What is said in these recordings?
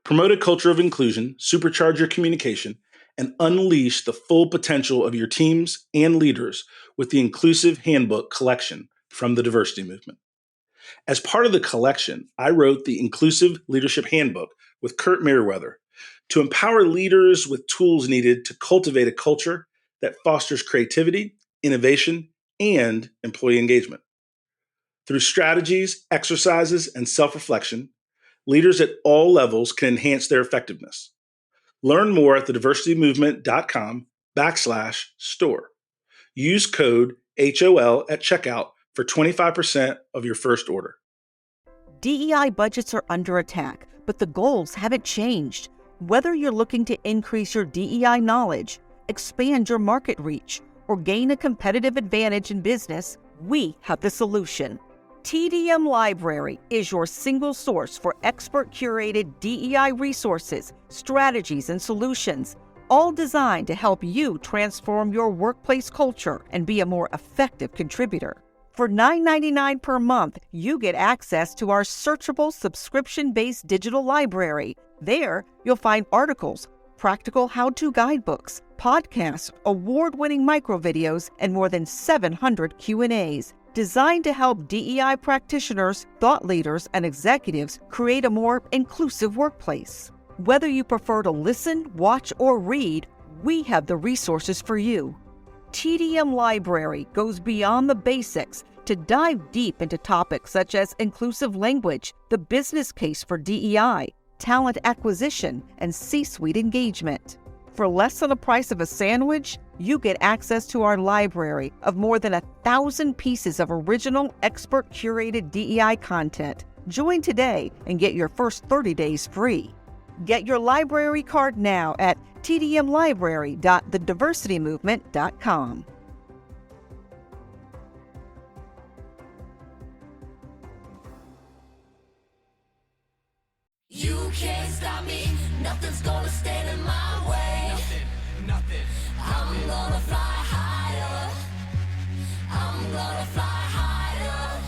Promote a culture of inclusion, supercharge your communication, and unleash the full potential of your teams and leaders with the Inclusive Handbook collection from the Diversity Movement. As part of the collection, I wrote the Inclusive Leadership Handbook with Kurt Merriweather to empower leaders with tools needed to cultivate a culture that fosters creativity, innovation, and employee engagement. Through strategies, exercises, and self-reflection, leaders at all levels can enhance their effectiveness. Learn more at thediversitymovement.com/store. Use code HOL at checkout for 25% of your first order. DEI budgets are under attack, but the goals haven't changed. Whether you're looking to increase your DEI knowledge, expand your market reach, or gain a competitive advantage in business, we have the solution. TDM Library is your single source for expert-curated DEI resources, strategies, and solutions, all designed to help you transform your workplace culture and be a more effective contributor. For $9.99 per month, you get access to our searchable subscription-based digital library. There, you'll find articles, practical how-to guidebooks, podcasts, award-winning microvideos, and more than 700 Q&As. Designed to help DEI practitioners, thought leaders, and executives create a more inclusive workplace. Whether you prefer to listen, watch, or read, we have the resources for you. TDM Library goes beyond the basics to dive deep into topics such as inclusive language, the business case for DEI, talent acquisition, and C-suite engagement. For less than the price of a sandwich, you get access to our library of more than 1,000 pieces of original, expert-curated DEI content. Join today and get your first 30 days free. Get your library card now at tdmlibrary.thediversitymovement.com. You can't stop me, nothing's gonna stand in my way. Nothing. I'm gonna fly higher. I'm gonna fly higher.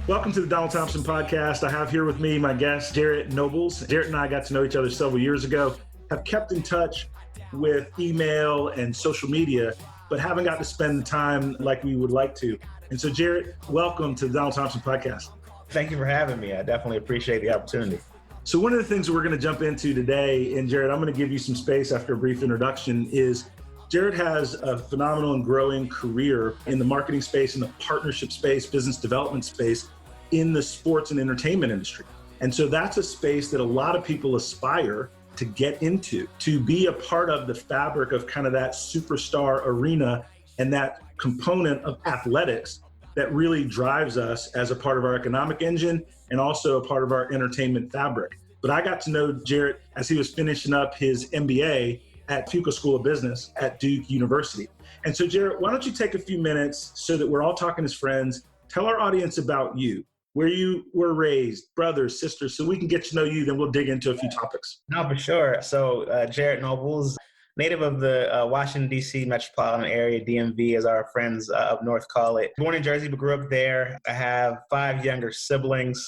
Welcome to the Donald Thompson Podcast. I have here with me my guest, Jarrett Nobles. Jarrett and I got to know each other several years ago, have kept in touch with email and social media, but haven't got to spend the time like we would like to. And so, Jarrett, welcome to the Donald Thompson Podcast. Thank you for having me. I definitely appreciate the opportunity. So one of the things that we're going to jump into today, and Jarrett, I'm going to give you some space after a brief introduction, is Jarrett has a phenomenal and growing career in the marketing space, in the partnership space, business development space, in the sports and entertainment industry. And so that's a space that a lot of people aspire to get into, to be a part of the fabric of kind of that superstar arena and that component of athletics that really drives us as a part of our economic engine and also a part of our entertainment fabric. But I got to know Jarrett as he was finishing up his MBA at FAMU School of Business at Duke University. And so Jarrett, why don't you take a few minutes so that we're all talking as friends, tell our audience about you, where you were raised, brothers, sisters, so we can get to know you, then we'll dig into a few topics. No, for sure. So Jarrett Nobles, native of the Washington, D.C. metropolitan area, DMV, as our friends up north call it. Born in Jersey, but grew up there. I have 5 younger siblings,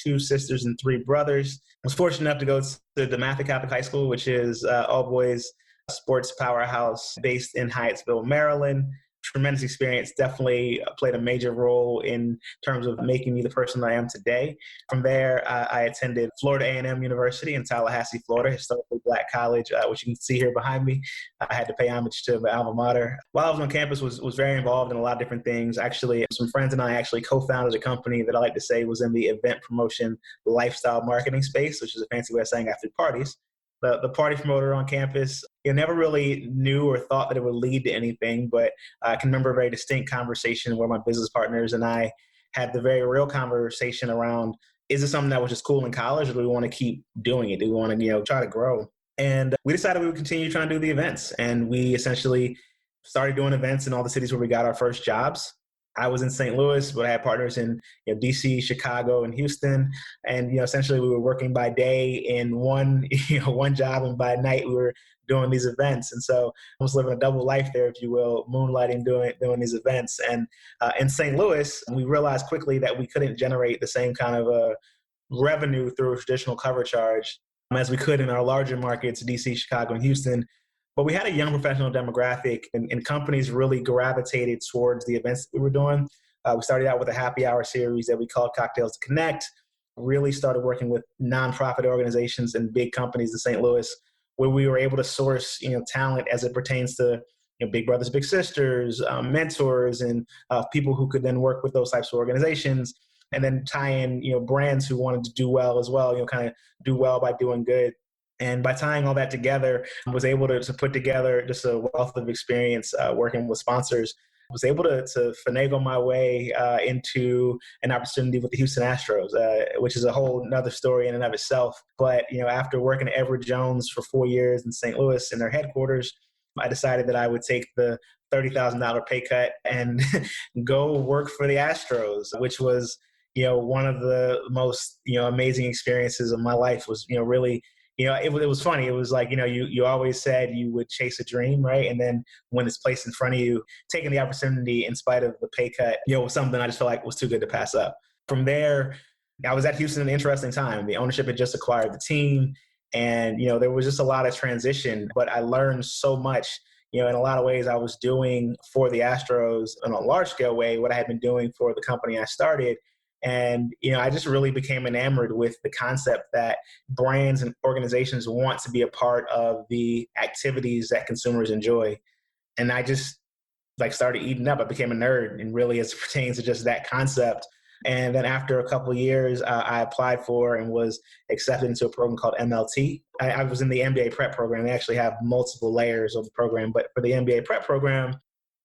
2 sisters and 3 brothers. I was fortunate enough to go to DeMatha High School, which is all-boys sports powerhouse based in Hyattsville, Maryland. Tremendous experience, definitely played a major role in terms of making me the person I am today. From there, I attended Florida A&M University in Tallahassee, Florida, historically Black college, which you can see here behind me. I had to pay homage to my alma mater. While I was on campus, was very involved in a lot of different things. Actually, some friends and I actually co-founded a company that I like to say was in the event promotion lifestyle marketing space, which is a fancy way of saying after parties. The party promoter on campus, never really knew or thought that it would lead to anything, but I can remember a very distinct conversation where my business partners and I had the very real conversation around, is this something that was just cool in college, or do we want to keep doing it? Do we want to, try to grow? And we decided we would continue trying to do the events. And we essentially started doing events in all the cities where we got our first jobs. I was in St. Louis, but I had partners in DC, Chicago, and Houston. And essentially we were working by day in one job, and by night we were doing these events. And so I was living a double life there, if you will, moonlighting, doing these events. And in St. Louis, we realized quickly that we couldn't generate the same kind of revenue through a traditional cover charge as we could in our larger markets, DC, Chicago, and Houston. But we had a young professional demographic, and companies really gravitated towards the events that we were doing. We started out with a happy hour series that we called Cocktails to Connect, really started working with nonprofit organizations and big companies in St. Louis, where we were able to source, talent as it pertains to big brothers, big sisters, mentors, and people who could then work with those types of organizations, and then tie in, brands who wanted to do well as well, kind of do well by doing good. And by tying all that together, I was able to put together just a wealth of experience working with sponsors. I was able to finagle my way into an opportunity with the Houston Astros, which is a whole another story in and of itself. But, after working at Everett Jones for 4 years in St. Louis in their headquarters, I decided that I would take the $30,000 pay cut and go work for the Astros, which was, one of the most, amazing experiences of my life. Was, really, it was funny. It was like, you always said you would chase a dream, right? And then when it's placed in front of you, taking the opportunity in spite of the pay cut, was something I just felt like was too good to pass up. From there, I was at Houston at an interesting time. The ownership had just acquired the team, and, there was just a lot of transition, but I learned so much. In a lot of ways, I was doing for the Astros in a large scale way what I had been doing for the company I started. And, I just really became enamored with the concept that brands and organizations want to be a part of the activities that consumers enjoy. And I just started eating up. I became a nerd, and really as it pertains to just that concept. And then after a couple of years, I applied for and was accepted into a program called MLT. I was in the MBA prep program. They actually have multiple layers of the program, but for the MBA prep program,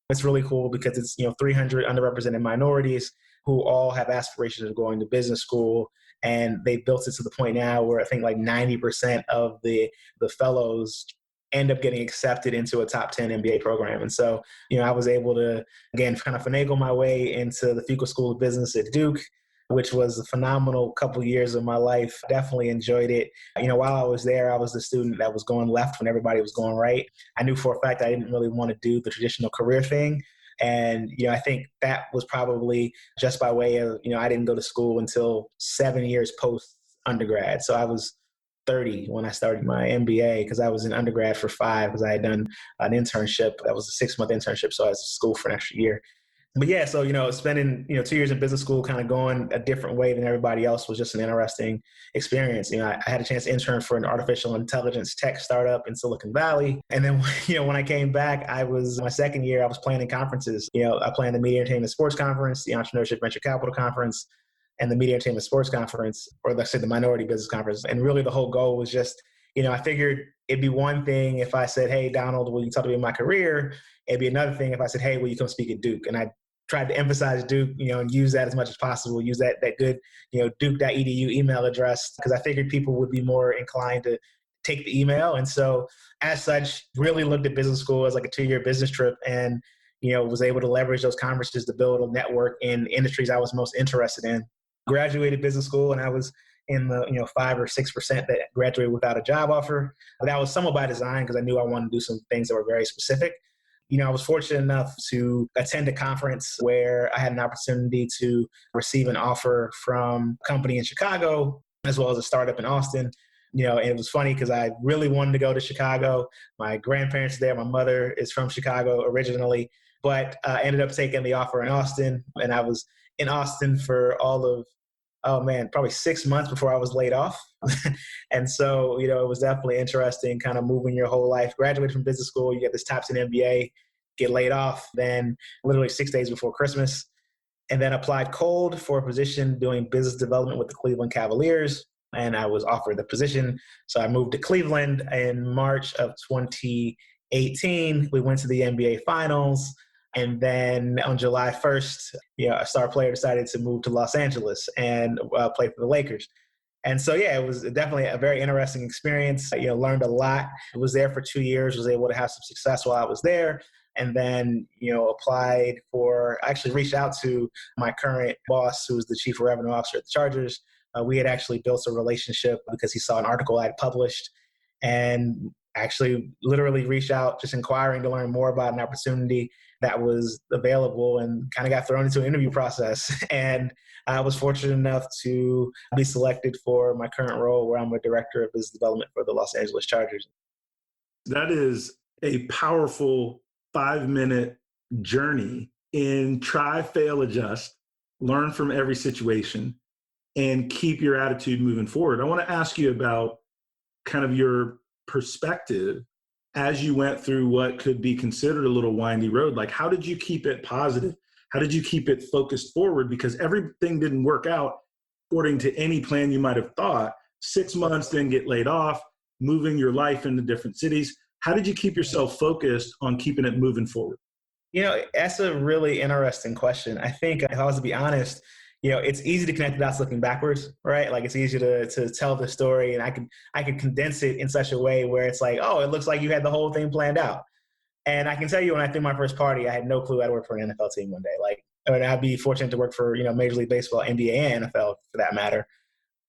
it's really cool because it's 300 underrepresented minorities who all have aspirations of going to business school. And they built it to the point now where I think 90% of the fellows end up getting accepted into a top 10 MBA program. And so, I was able to, again, kind of finagle my way into the Fuqua School of Business at Duke, which was a phenomenal couple of years of my life. Definitely enjoyed it. While I was there, I was the student that was going left when everybody was going right. I knew for a fact I didn't really want to do the traditional career thing. And, I think that was probably just by way of, I didn't go to school until 7 years post undergrad. So I was 30 when I started my MBA, because I was in undergrad for 5 because I had done an internship. That was a 6-month internship. So I was in school for an extra year. But yeah, so, spending, 2 years in business school, kind of going a different way than everybody else was just an interesting experience. I had a chance to intern for an artificial intelligence tech startup in Silicon Valley. And then, when I came back, my second year, I was planning conferences. I planned the Media Entertainment Sports Conference, the Entrepreneurship Venture Capital Conference, and the Media Entertainment Sports Conference, or let's say the Minority Business Conference. And really the whole goal was just, I figured it'd be one thing if I said, hey, Donald, will you talk to me about my career? It'd be another thing if I said, hey, will you come speak at Duke? And I tried to emphasize Duke, and use that as much as possible, use that good, duke.edu email address, because I figured people would be more inclined to take the email. And so as such, really looked at business school as like a 2-year business trip, and, was able to leverage those conferences to build a network in industries I was most interested in. Graduated business school, and I was in the 5 or 6% that graduated without a job offer. But that was somewhat by design, because I knew I wanted to do some things that were very specific. I was fortunate enough to attend a conference where I had an opportunity to receive an offer from a company in Chicago, as well as a startup in Austin. And it was funny because I really wanted to go to Chicago. My grandparents are there. My mother is from Chicago originally, but I ended up taking the offer in Austin. And I was in Austin for all of, probably 6 months before I was laid off. And so, it was definitely interesting kind of moving your whole life. Graduated from business school, you get this top 10 MBA, get laid off, then literally 6 days before Christmas, and then applied cold for a position doing business development with the Cleveland Cavaliers. And I was offered the position. So I moved to Cleveland in March of 2018. We went to the NBA Finals. And then on July 1st, a star player decided to move to Los Angeles and play for the Lakers. And so, yeah, it was definitely a very interesting experience. Learned a lot. I was there for 2 years, was able to have some success while I was there. And then, actually reached out to my current boss, who was the chief revenue officer at the Chargers. We had actually built a relationship because he saw an article I had published, and actually literally reached out, just inquiring to learn more about an opportunity. that was available and kind of got thrown into an interview process. And I was fortunate enough to be selected for my current role, where I'm a director of business development for the Los Angeles Chargers. That is a powerful 5-minute journey in try, fail, adjust, learn from every situation, and keep your attitude moving forward. I want to ask you about kind of your perspective as you went through what could be considered a little windy road. Like, how did you keep it positive? How did you keep it focused forward? Because everything didn't work out according to any plan you might have thought. 6 months, then get laid off, moving your life into different cities. How did you keep yourself focused on keeping it moving forward? That's a really interesting question. I think, if I was to be honest, it's easy to connect the dots looking backwards, right? Like, it's easy to tell the story, and I can condense it in such a way where it's like, oh, it looks like you had the whole thing planned out. And I can tell you, when I threw my first party, I had no clue I'd work for an NFL team one day. Like, I'd be fortunate to work for, Major League Baseball, NBA, and NFL for that matter.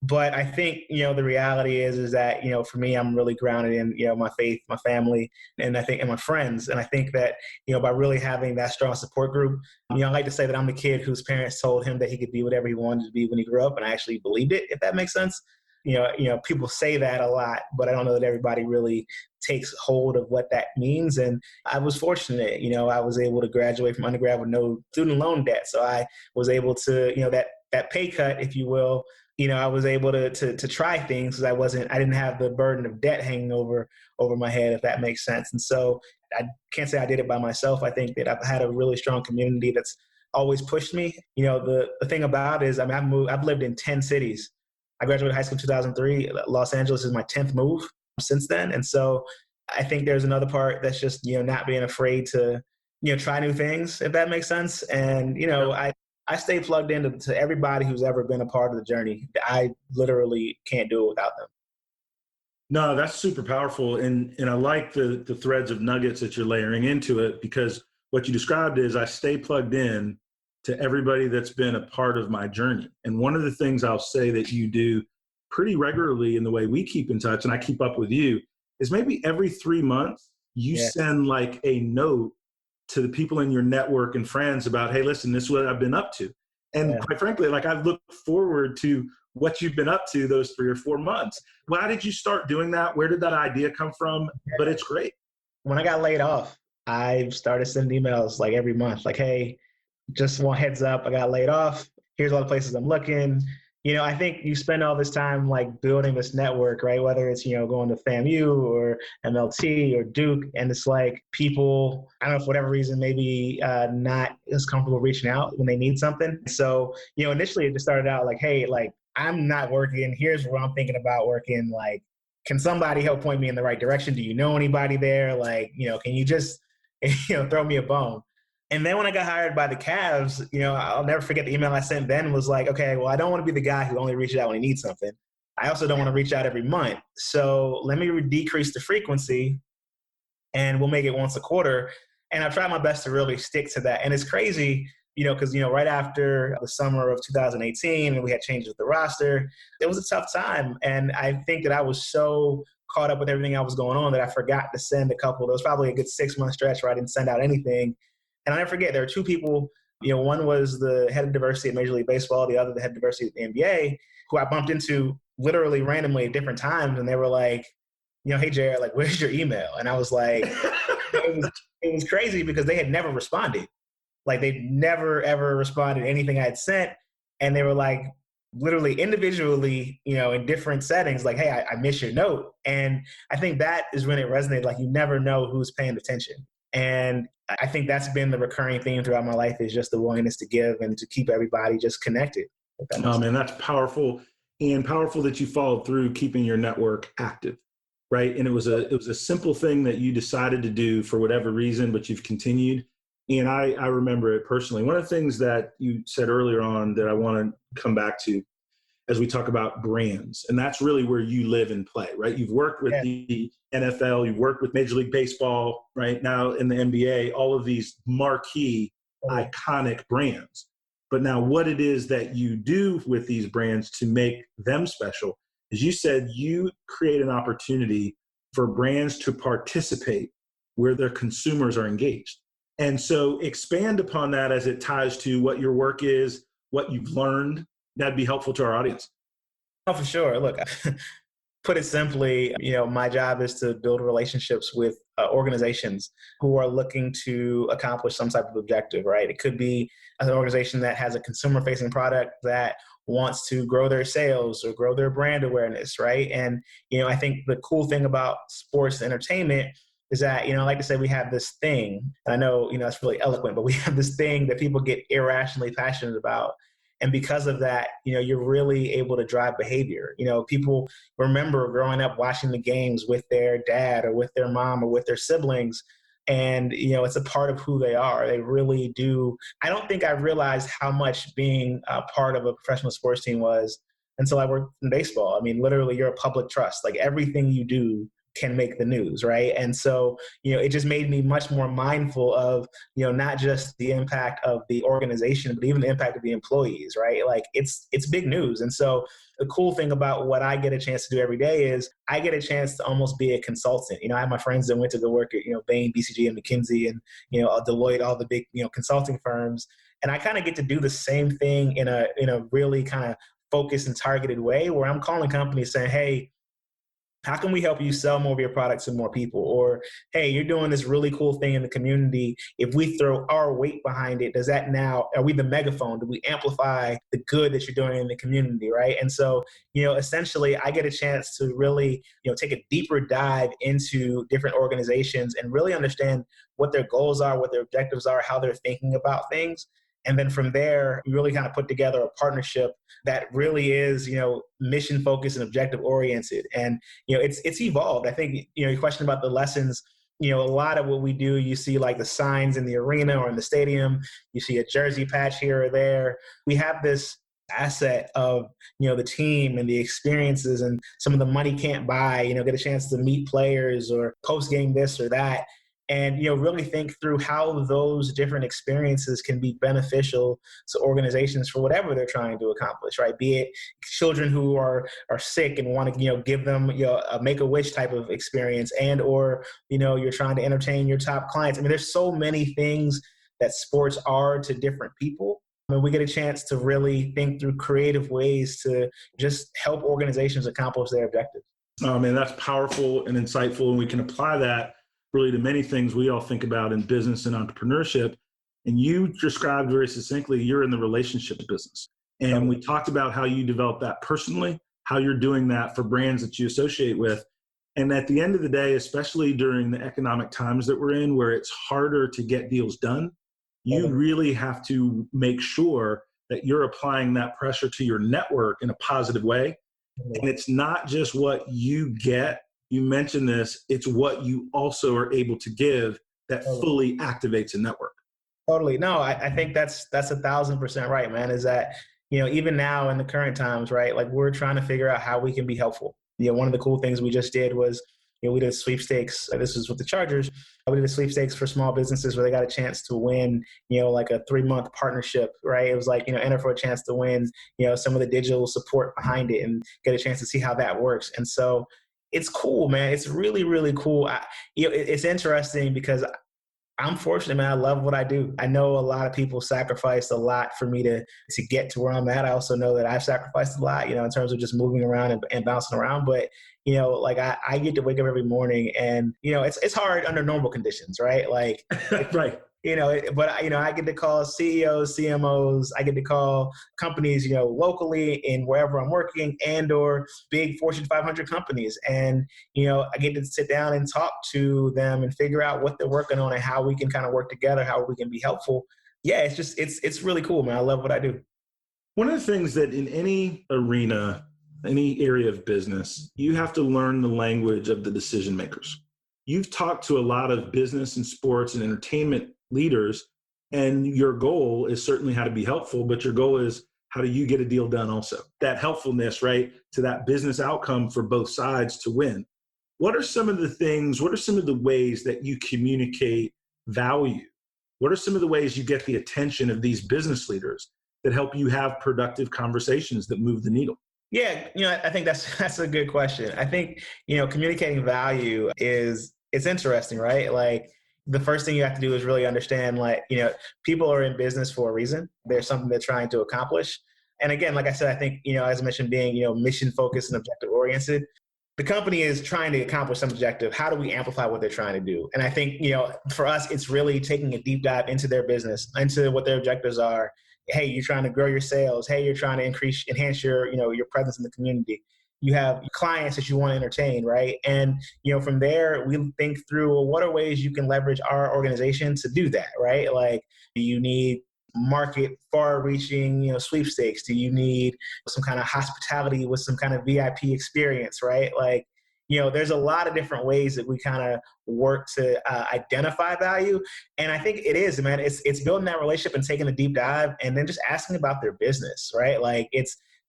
But I think, the reality is that, for me, I'm really grounded in, my faith, my family, and my friends. And I think that, by really having that strong support group, I like to say that I'm the kid whose parents told him that he could be whatever he wanted to be when he grew up. And I actually believed it, if that makes sense. People say that a lot, but I don't know that everybody really takes hold of what that means. And I was fortunate, I was able to graduate from undergrad with no student loan debt. So I was able to, that pay cut, if you will, I was able to try things because I didn't have the burden of debt hanging over my head, if that makes sense. And so I can't say I did it by myself. I think that I've had a really strong community that's always pushed me. The thing about it is, I've lived in 10 cities. I graduated high school in 2003. Los Angeles is my 10th move since then. And so I think there's another part that's just, not being afraid to, try new things, if that makes sense. And, I stay plugged into everybody who's ever been a part of the journey. I literally can't do it without them. No, that's super powerful. And I like the threads of nuggets that you're layering into it, because what you described is I stay plugged in to everybody that's been a part of my journey. And one of the things I'll say that you do pretty regularly in the way we keep in touch, and I keep up with you, is maybe every 3 months you send like a note to the people in your network and friends about, hey, listen, this is what I've been up to. And quite frankly, like, I look forward to what you've been up to those 3 or 4 months. Why did you start doing that? Where did that idea come from? But it's great. When I got laid off, I started sending emails like every month, like, hey, just one heads up, I got laid off. Here's all the places I'm looking. I think you spend all this time like building this network, right? Whether it's, going to FAMU or MLT or Duke. And it's like people, I don't know, for whatever reason, maybe not as comfortable reaching out when they need something. So, initially it just started out like, hey, like, I'm not working. Here's where I'm thinking about working. Like, can somebody help point me in the right direction? Do you know anybody there? Like, can you just, throw me a bone? And then when I got hired by the Cavs, I'll never forget the email I sent then was like, okay, well, I don't want to be the guy who only reaches out when he needs something. I also don't want to reach out every month. So let me decrease the frequency and we'll make it once a quarter. And I've tried my best to really stick to that. And it's crazy, because, right after the summer of 2018 and we had changes with the roster, it was a tough time. And I think that I was so caught up with everything that was going on that I forgot to send a couple. There was probably a good 6-month stretch where I didn't send out anything. And I never forget, there were 2 people, one was the head of diversity at Major League Baseball, the other the head of diversity at the NBA, who I bumped into literally randomly at different times. And they were like, hey, Jarrett, like, where's your email? And I was like, it was crazy because they had never responded. Like, they'd never, ever responded to anything I had sent. And they were like, literally individually, in different settings, like, hey, I miss your note. And I think that is when it resonated. Like, you never know who's paying attention. And I think that's been the recurring theme throughout my life, is just the willingness to give and to keep everybody just connected. Oh, man, that's powerful. And powerful that you followed through keeping your network active, right? And it was a simple thing that you decided to do for whatever reason, but you've continued. And I remember it personally. One of the things that you said earlier on that I want to come back to as we talk about brands, and that's really where you live and play, right? You've worked with the NFL, you've worked with Major League Baseball, right? Now in the NBA, all of these marquee, iconic brands. But now what it is that you do with these brands to make them special is, you said you create an opportunity for brands to participate where their consumers are engaged. And so expand upon that as it ties to what your work is, what you've learned. That'd be helpful to our audience. Oh, for sure. Look, put it simply, my job is to build relationships with organizations who are looking to accomplish some type of objective, right? It could be an organization that has a consumer-facing product that wants to grow their sales or grow their brand awareness, right? And, I think the cool thing about sports and entertainment is that, I like to say we have this thing, and I know, it's really eloquent, but we have this thing that people get irrationally passionate about. And because of that, you're really able to drive behavior. People remember growing up watching the games with their dad or with their mom or with their siblings. And, it's a part of who they are. They really do. I don't think I realized how much being a part of a professional sports team was until I worked in baseball. I mean, literally, you're a public trust. Like everything you do can make the news, right? And so, it just made me much more mindful of, not just the impact of the organization, but even the impact of the employees, right? Like it's big news. And so the cool thing about what I get a chance to do every day is I get a chance to almost be a consultant. I have my friends that went to go work at, Bain, BCG, and McKinsey, and, Deloitte, all the big, consulting firms. And I kind of get to do the same thing in a really kind of focused and targeted way where I'm calling companies saying, hey, how can we help you sell more of your products to more people? Or, hey, you're doing this really cool thing in the community. If we throw our weight behind it, are we the megaphone? Do we amplify the good that you're doing in the community, right? And so, essentially, I get a chance to really, take a deeper dive into different organizations and really understand what their goals are, what their objectives are, how they're thinking about things. And then from there, we really kind of put together a partnership that really is, mission focused and objective oriented. And, it's evolved. I think, your question about the lessons, a lot of what we do, you see like the signs in the arena or in the stadium, you see a jersey patch here or there. We have this asset of, the team and the experiences and some of the money can't buy, get a chance to meet players or post game this or that. And, really think through how those different experiences can be beneficial to organizations for whatever they're trying to accomplish, right? Be it children who are sick and want to, give them, a Make-A-Wish type of experience, and or, you're trying to entertain your top clients. I mean, there's so many things that sports are to different people. I mean, we get a chance to really think through creative ways to just help organizations accomplish their objectives. Oh, man, that's powerful and insightful. And we can apply that really to many things we all think about in business and entrepreneurship. And you described very succinctly, you're in the relationship business. And we talked about how you develop that personally, how you're doing that for brands that you associate with. And at the end of the day, especially during the economic times that we're in, where it's harder to get deals done, you really have to make sure that you're applying that pressure to your network in a positive way. And it's not just what you get. You mentioned this, it's what you also are able to give that fully activates a network. Totally. No, I think that's 1,000% right, man, is that, even now in the current times, right, like we're trying to figure out how we can be helpful. One of the cool things we just did was, we did sweepstakes. This was with the Chargers. We did a sweepstakes for small businesses where they got a chance to win, like a 3-month partnership, right? It was like, enter for a chance to win, some of the digital support behind it and get a chance to see how that works. And so, it's cool, man. It's really, really cool. It's interesting because I'm fortunate, man. I love what I do. I know a lot of people sacrificed a lot for me to get to where I'm at. I also know that I've sacrificed a lot, in terms of just moving around and bouncing around. But, like I get to wake up every morning and, it's hard under normal conditions, right? Like, right. But I get to call CEOs, CMOs, I get to call companies, locally in wherever I'm working and or big Fortune 500 companies. And, I get to sit down and talk to them and figure out what they're working on and how we can kind of work together, how we can be helpful. Yeah, it's really cool, man. I love what I do. One of the things that in any arena, any area of business, you have to learn the language of the decision makers. You've talked to a lot of business and sports and entertainment leaders, and your goal is certainly how to be helpful, but your goal is how do you get a deal done also? That helpfulness, right, to that business outcome for both sides to win. What are some of the ways that you communicate value? What are some of the ways you get the attention of these business leaders that help you have productive conversations that move the needle? Yeah, I think that's a good question. I think, communicating value it's interesting, right? Like, the first thing you have to do is really understand, like, people are in business for a reason. There's something they're trying to accomplish. And again, like I said, I think, as I mentioned, being, mission focused and objective oriented, the company is trying to accomplish some objective. How do we amplify what they're trying to do? And I think, for us, it's really taking a deep dive into their business, into what their objectives are. Hey, you're trying to grow your sales. Hey, you're trying to enhance your, your presence in the community. You have clients that you want to entertain, right? And, from there, we think through, well, what are ways you can leverage our organization to do that, right? Like, do you need market far-reaching, sweepstakes? Do you need some kind of hospitality with some kind of VIP experience, right? Like, there's a lot of different ways that we kind of work to identify value. And I think it is, man, it's building that relationship and taking a deep dive and then just asking about their business, right? Like,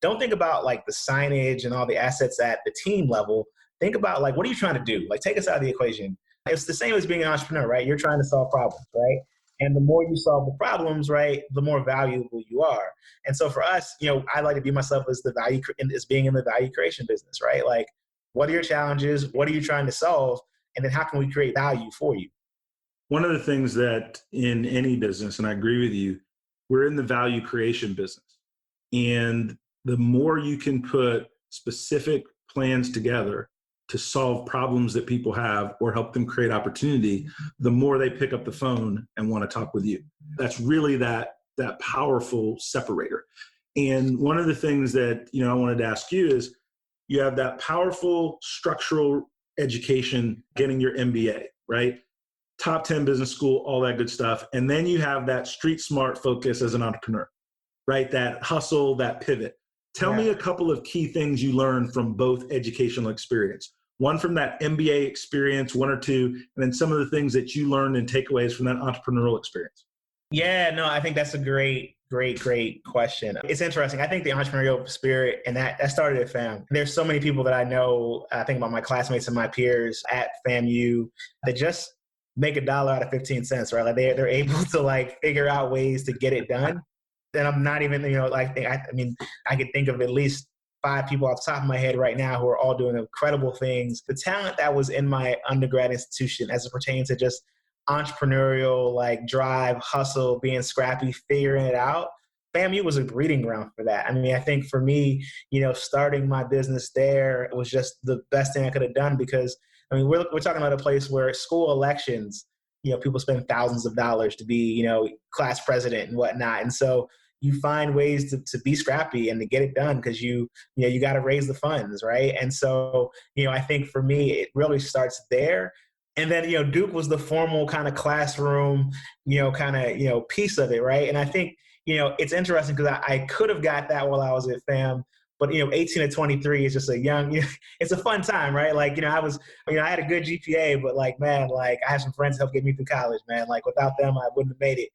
don't think about like the signage and all the assets at the team level. Think about, like, what are you trying to do? Like, take us out of the equation. It's the same as being an entrepreneur, right? You're trying to solve problems, right? And the more you solve the problems, right, the more valuable you are. And so for us, I like to view myself as as being in the value creation business, right? Like, what are your challenges? What are you trying to solve? And then how can we create value for you? One of the things that in any business, and I agree with you, we're in the value creation business. And the more you can put specific plans together to solve problems that people have or help them create opportunity, the more they pick up the phone and want to talk with you. That's really that powerful separator. And one of the things that, I wanted to ask you is, you have that powerful structural education, getting your MBA, right? Top 10 business school, all that good stuff. And then you have that street smart focus as an entrepreneur, right? That hustle, that pivot. Tell me a couple of key things you learned from both educational experience. One from that MBA experience, one or two, and then some of the things that you learned and takeaways from that entrepreneurial experience. Yeah, no, I think that's a great question. It's interesting. I think the entrepreneurial spirit, and that started at FAM. There's so many people that I know, I think about my classmates and my peers at FAMU, that just make $1 out of 15 cents, right? Like they're able to like figure out ways to get it done. And I'm not even, I could think of at least 5 people off the top of my head right now who are all doing incredible things. The talent that was in my undergrad institution as it pertains to just entrepreneurial, like drive, hustle, being scrappy, figuring it out, FAMU was a breeding ground for that. I think for me, starting my business there was just the best thing I could have done, because we're talking about a place where school elections, people spend thousands of dollars to be, class president and whatnot. And so you find ways to be scrappy and to get it done, because you got to raise the funds, right? And so, I think for me, it really starts there. And then, Duke was the formal kind of classroom, piece of it, right? And I think, it's interesting because I could have got that while I was at FAM, but, 18 to 23 is just a young, it's a fun time, right? Like, I had a good GPA, but like, man, like I have some friends that helped get me through college, man. Like without them, I wouldn't have made it.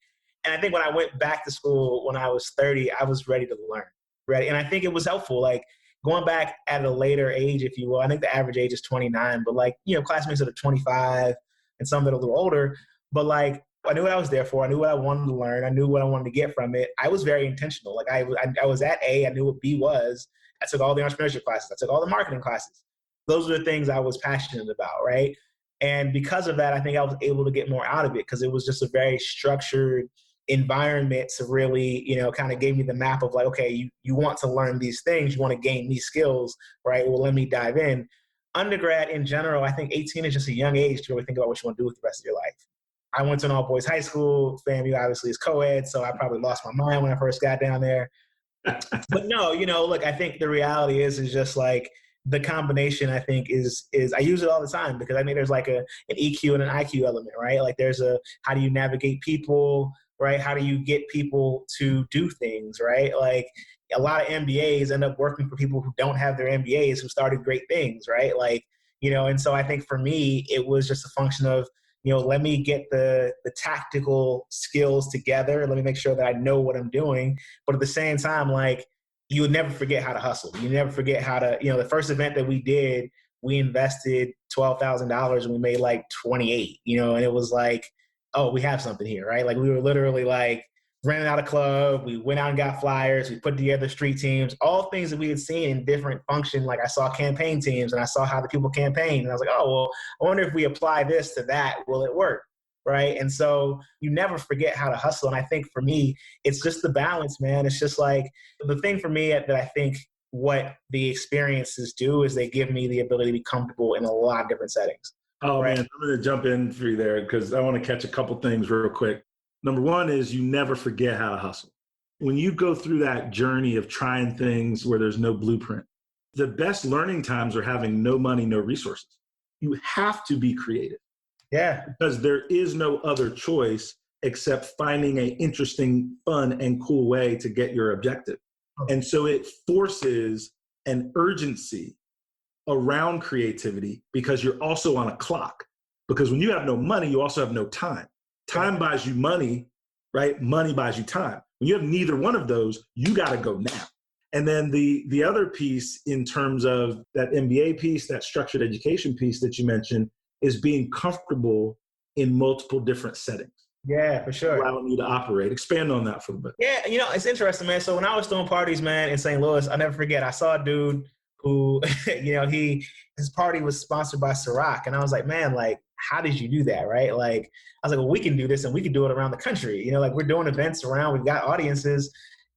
And I think when I went back to school when I was 30, I was ready to learn, ready. And I think it was helpful. Like, going back at a later age, if you will, I think the average age is 29, but like, classmates that are 25 and some that are a little older, but like, I knew what I was there for. I knew what I wanted to learn. I knew what I wanted to get from it. I was very intentional. Like I was at A, I knew what B was. I took all the entrepreneurship classes. I took all the marketing classes. Those are the things I was passionate about, right? And because of that, I think I was able to get more out of it, because it was just a very structured environment to really, kind of gave me the map of like, okay, you want to learn these things, you want to gain these skills, right? Well, let me dive in. Undergrad in general, I think 18 is just a young age to really think about what you want to do with the rest of your life. I went to an all-boys high school. FAMU obviously is co-ed, so I probably lost my mind when I first got down there. But no, look, I think the reality is just like the combination, I think, is I use it all the time, because I think there's like an EQ and an IQ element, right? Like there's how do you navigate people, right? How do you get people to do things, right? Like a lot of MBAs end up working for people who don't have their MBAs, who started great things, right? Like, and so I think for me, it was just a function of, let me get the tactical skills together. Let me make sure that I know what I'm doing. But at the same time, like, you would never forget how to hustle. You never forget how to, the first event that we did, we invested $12,000 and we made like 28, and it was like, oh, we have something here, right? Like we were literally like renting out a club. We went out and got flyers. We put together street teams, all things that we had seen in different function. Like I saw campaign teams and I saw how the people campaigned. And I was like, oh, well, I wonder if we apply this to that, will it work? right? And so you never forget how to hustle. And I think for me, it's just the balance, man. It's just like the thing for me that I think what the experiences do is they give me the ability to be comfortable in a lot of different settings. Oh, right? man, I'm going to jump in for you there because I want to catch a couple things real quick. Number one is you never forget how to hustle. When you go through that journey of trying things where there's no blueprint, the best learning times are having no money, no resources. You have to be creative. Yeah. Because there is no other choice except finding an interesting, fun, and cool way to get your objective. And so it forces an urgency around creativity because you're also on a clock. Because when you have no money, you also have no time. Time buys you money, right? Money buys you time. When you have neither one of those, you got to go now. And then the other piece in terms of that MBA piece, that structured education piece that you mentioned, is being comfortable in multiple different settings. Yeah, for sure. Allowing you to operate. Expand on that for a bit. Yeah, it's interesting, man. So when I was throwing parties, man, in St. Louis, I'll never forget, I saw a dude who, his party was sponsored by Ciroc. And I was like, man, like, how did you do that, right? Like, I was like, well, we can do this and we can do it around the country. Like we're doing events around, we've got audiences.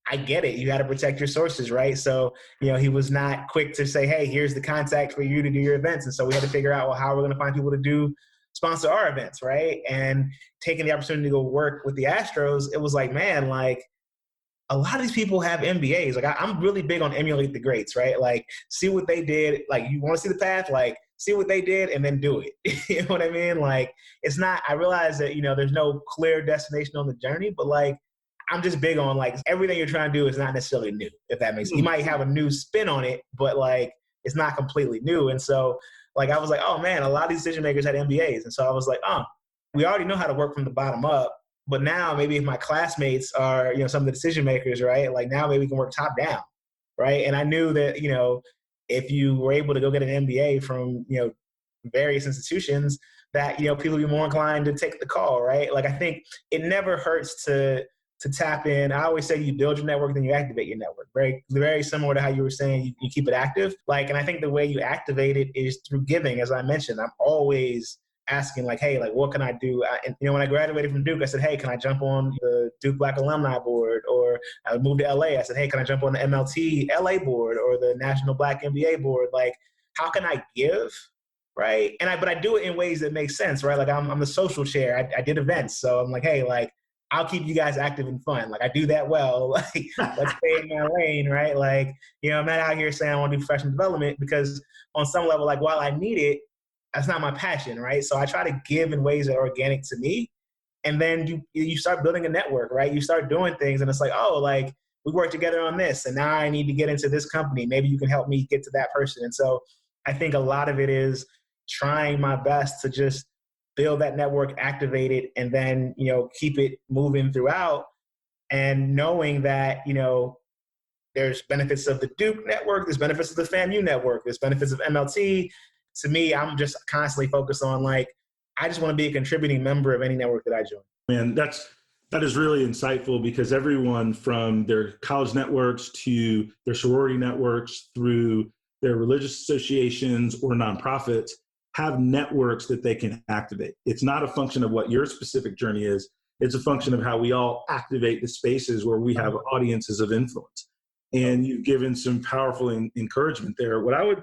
I get it. You got to protect your sources, right? So, he was not quick to say, hey, here's the contact for you to do your events. And so we had to figure out, well, how we're going to find people to sponsor our events, right? And taking the opportunity to go work with the Astros, it was like, man, like a lot of these people have MBAs. Like I'm really big on emulate the greats, right? Like see what they did. Like you want to see the path, like see what they did and then do it. You know what I mean? Like it's not, I realize that, there's no clear destination on the journey, but like, I'm just big on like everything you're trying to do is not necessarily new, if that makes sense. You might have a new spin on it, but like it's not completely new. And so like I was like, oh man, a lot of these decision makers had MBAs. And so I was like, we already know how to work from the bottom up. But now maybe if my classmates are, some of the decision makers, right? Like now maybe we can work top down, right? And I knew that, if you were able to go get an MBA from, various institutions, that, people would be more inclined to take the call, right? Like I think it never hurts to tap in. I always say you build your network, then you activate your network. Very, very similar to how you were saying you keep it active. Like, and I think the way you activate it is through giving. As I mentioned, I'm always asking like, hey, like what can I do? When I graduated from Duke, I said, hey, can I jump on the Duke Black Alumni Board? Or I moved to LA. I said, hey, can I jump on the MLT LA board or the National Black MBA board? Like, how can I give? Right. But I do it in ways that make sense, right? Like I'm the social chair. I did events. So I'm like, hey, like, I'll keep you guys active and fun. Like I do that well. Like let's stay in my lane, right? Like, I'm not out here saying I want to do professional development because on some level, like while I need it, that's not my passion, right? So I try to give in ways that are organic to me. And then you start building a network, right? You start doing things and it's like, oh, like we work together on this and now I need to get into this company. Maybe you can help me get to that person. And so I think a lot of it is trying my best to just build that network, activate it, and then, keep it moving throughout and knowing that, there's benefits of the Duke network, there's benefits of the FAMU network, there's benefits of MLT. To me, I'm just constantly focused on like, I just want to be a contributing member of any network that I join. Man, that is really insightful because everyone from their college networks to their sorority networks through their religious associations or nonprofits have networks that they can activate. It's not a function of what your specific journey is. It's a function of how we all activate the spaces where we have audiences of influence. And you've given some powerful encouragement there. What I would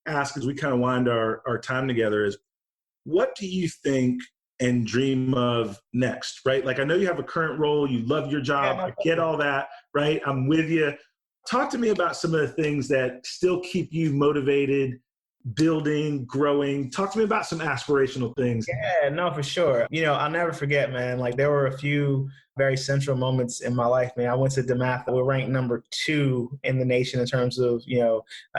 ask as we kind of wind our time together is, what do you think and dream of next, right? Like I know you have a current role, you love your job, I get all that, right? I'm with you. Talk to me about some of the things that still keep you motivated, building, growing. Talk to me about some aspirational things. Yeah, no, for sure. I'll never forget, man, like there were a few very central moments in my life, man. I went to DeMatha. We're ranked number 2 in the nation in terms of,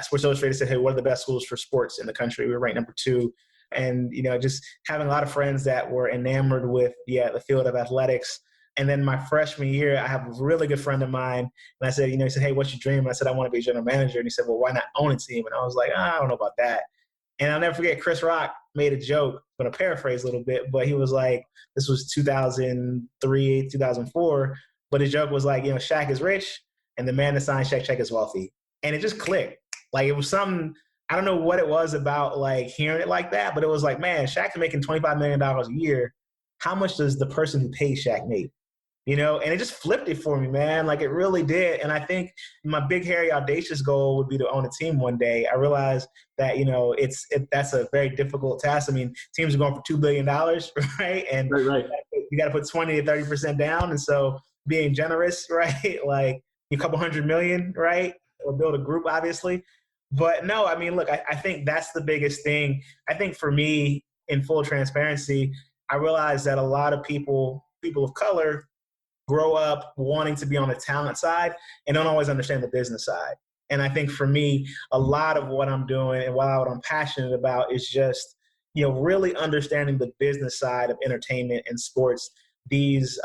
Sports Illustrated said, hey, what are the best schools for sports in the country? We were ranked number 2. And, just having a lot of friends that were enamored with the field of athletics. And then my freshman year, I have a really good friend of mine. And I said, he said, hey, what's your dream? And I said, I want to be a general manager. And he said, well, why not own a team? And I was like, I don't know about that. And I'll never forget, Chris Rock made a joke. I'm going to paraphrase a little bit, but he was like, this was 2003, 2004. But his joke was like, Shaq is rich and the man that signed Shaq is wealthy. And it just clicked. Like it was something, I don't know what it was about like hearing it like that, but it was like, man, Shaq's making $25 million a year. how much does the person who pays Shaq make? You know, and it just flipped it for me, man. Like it really did. And I think my big, hairy, audacious goal would be to own a team one day. I realized that, you know, that's a very difficult task. I mean, teams are going for $2 billion, right? And Right. you got to put 20 to 30% down. And so being generous, right? Like a couple $100 million, right? Or build a group, obviously. But no, I mean, look, I think that's the biggest thing. I think for me, in full transparency, I realized that a lot of people of color, grow up wanting to be on the talent side and don't always understand the business side. And I think for me, a lot of what I'm doing and what I'm passionate about is just, you know, really understanding the business side of entertainment and sports, these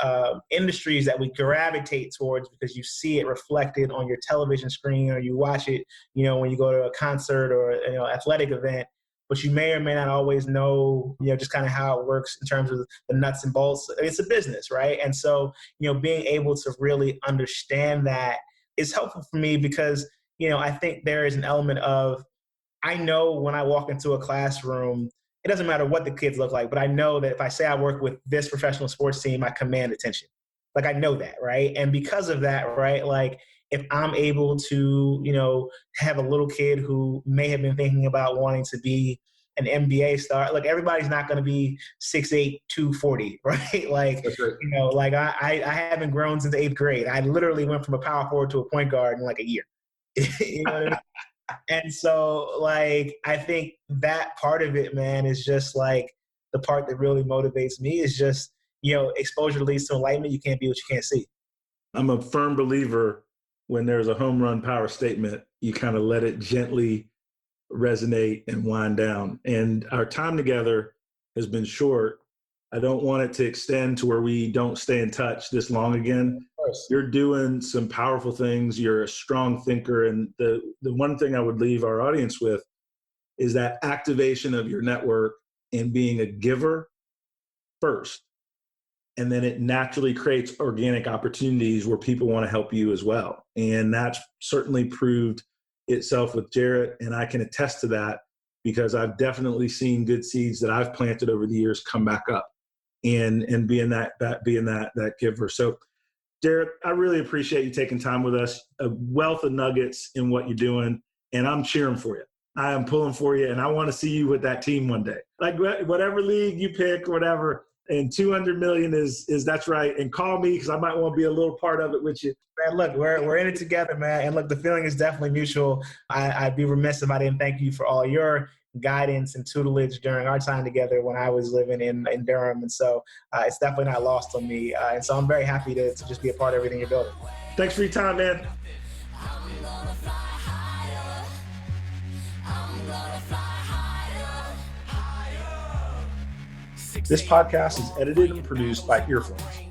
industries that we gravitate towards because you see it reflected on your television screen or you watch it, you know, when you go to a concert or, you know, athletic event. But you may or may not always know, you know, just kind of how it works in terms of the nuts and bolts. It's a business, right? And so, you know, being able to really understand that is helpful for me because, you know, I think there is an element of, I know when I walk into a classroom, it doesn't matter what the kids look like, but I know that if I say I work with this professional sports team, I command attention. Like I know that, right? And because of that, right, like if I'm able to, you know, have a little kid who may have been thinking about wanting to be an MBA star, like everybody's not going to be 6'8", 240, right? Like, That's right. you know, like I haven't grown since 8th grade. I literally went from a power forward to a point guard in like a year. You know what I mean? And so, like, I think that part of it, man, is just like the part that really motivates me is just, you know, exposure leads to enlightenment. You can't be what you can't see. I'm a firm believer when there's a home run power statement, you kind of let it gently resonate and wind down. And our time together has been short. I don't want it to extend to where we don't stay in touch this long again. You're doing some powerful things. You're a strong thinker. And the one thing I would leave our audience with is that activation of your network and being a giver first. And then it naturally creates organic opportunities where people want to help you as well. And that's certainly proved itself with Jarrett. And I can attest to that because I've definitely seen good seeds that I've planted over the years come back up and being that giver. So Jarrett, I really appreciate you taking time with us, a wealth of nuggets in what you're doing. And I'm cheering for you. I am pulling for you. And I want to see you with that team one day, like whatever league you pick, whatever. And 200 million is that's right. And call me because I might want to be a little part of it with you. Man, look, we're in it together, man. And look, the feeling is definitely mutual. I'd be remiss if I didn't thank you for all your guidance and tutelage during our time together when I was living in Durham. And so it's definitely not lost on me. And so I'm very happy to just be a part of everything you're building. Thanks for your time, man. I'm gonna fly higher. I'm gonna fly higher. This podcast is edited and produced by Earfluence.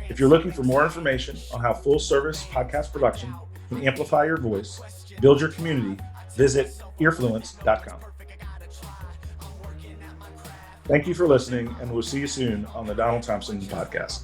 If you're looking for more information on how full-service podcast production can amplify your voice, build your community, visit earfluence.com. Thank you for listening, and we'll see you soon on the Donald Thompson podcast.